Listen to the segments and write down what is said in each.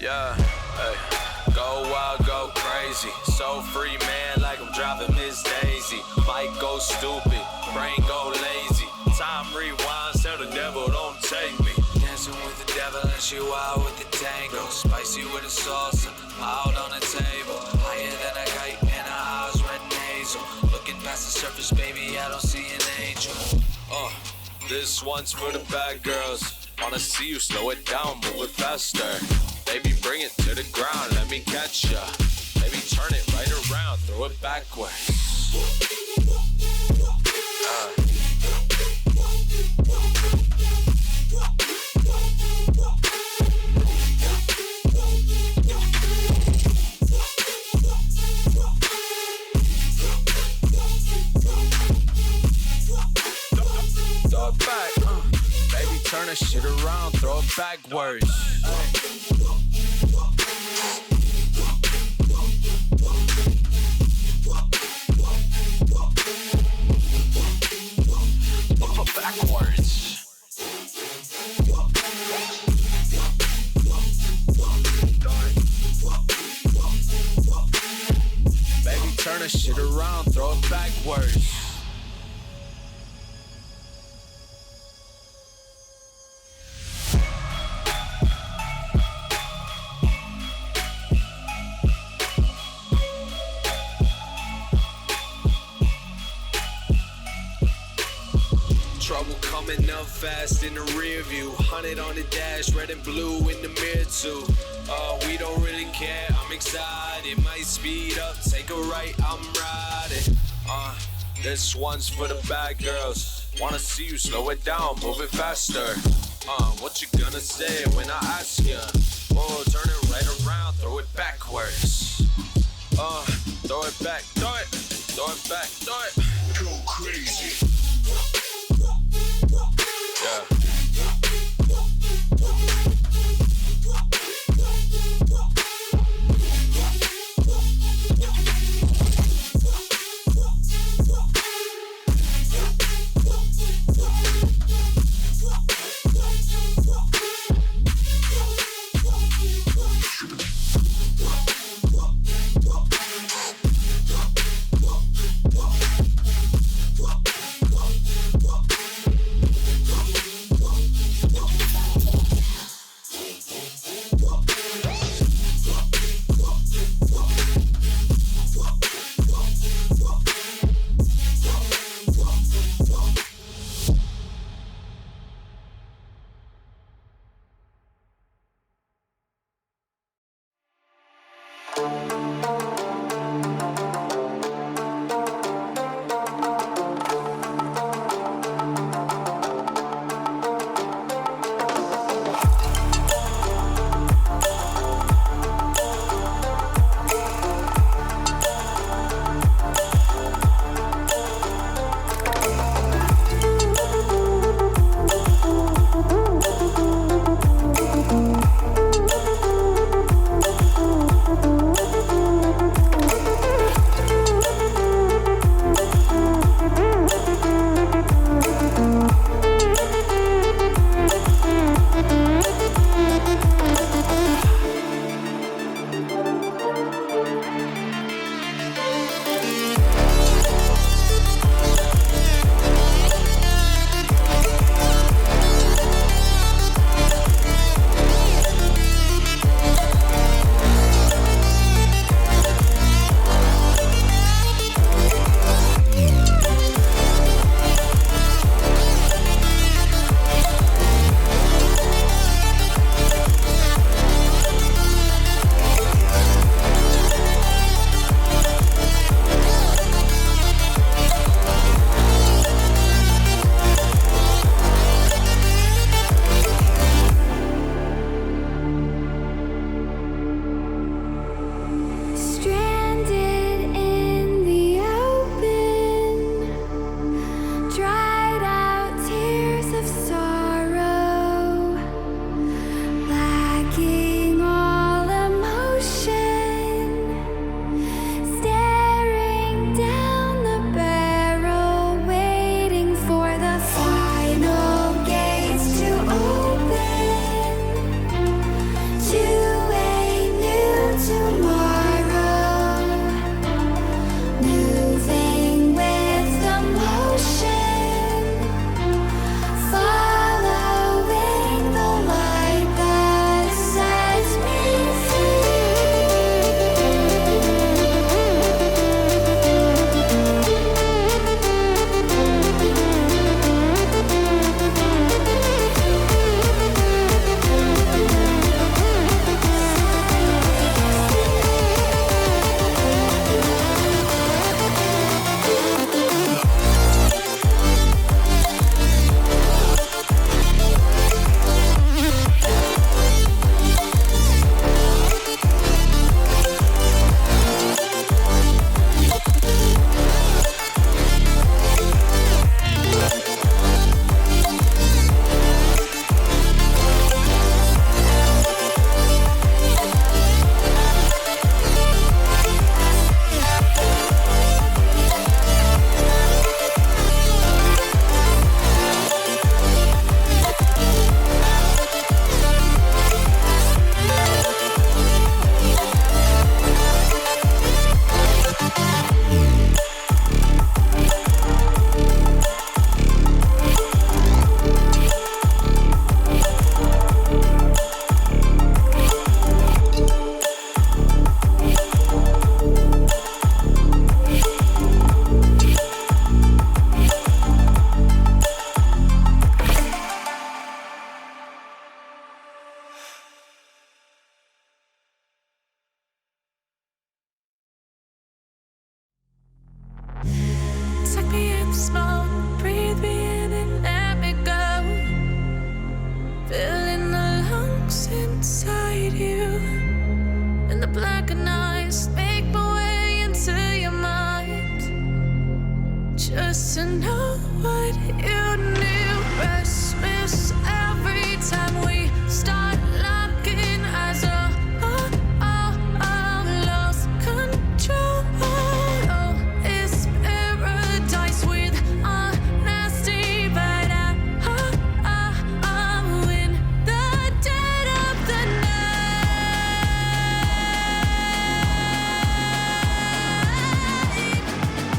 Yeah, hey. Go wild, go crazy. So free, man, like I'm driving Miss Daisy. Might go stupid, brain go lazy. Time rewinds, tell the devil don't take me. Dancing with the devil and she wild with the tango. Spicy with the salsa, out on the table. Higher than a kite and her eyes red nasal. Looking past the surface, baby, I don't see an angel. This one's for the bad girls. Wanna see you slow it down, move it faster. Baby, bring it to the ground, let me catch ya. Baby, turn it right around, throw it backwards. Throw it back, baby, turn that shit around, throw it backwards. Baby, turn that shit around, throw it backwards. Trouble coming up fast in the rear view. 100 on the dash, red and blue in the mirror too. We don't really care, I'm excited. Might speed up, take a right, I'm riding. This one's for the bad girls. Wanna see you slow it down, move it faster. What you gonna say when I ask ya? Oh, turn it right around, throw it backwards. Throw it back, throw it back, throw it. Go crazy. Yeah. what you knew. Restless every time we start locking eyes. Lost control. Oh, it's paradise with honesty, but I'm in the dead of the night.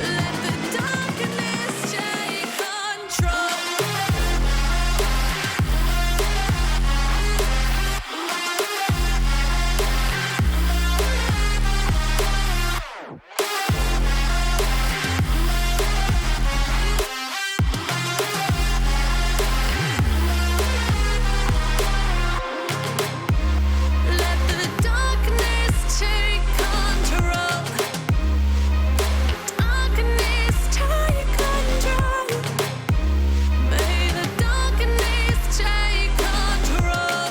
Let the darkness take control. Let the darkness take control. Darkness take control. May the darkness take control.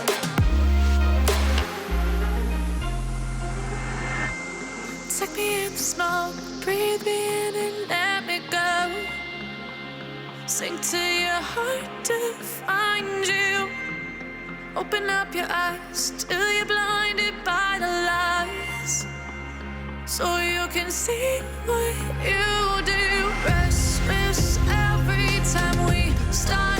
Take me in the smoke, breathe me in and let me go. Sink to your heart to find you. Open up your eyes till you're blinded by the lies, so you can see what you do. Restless every time we start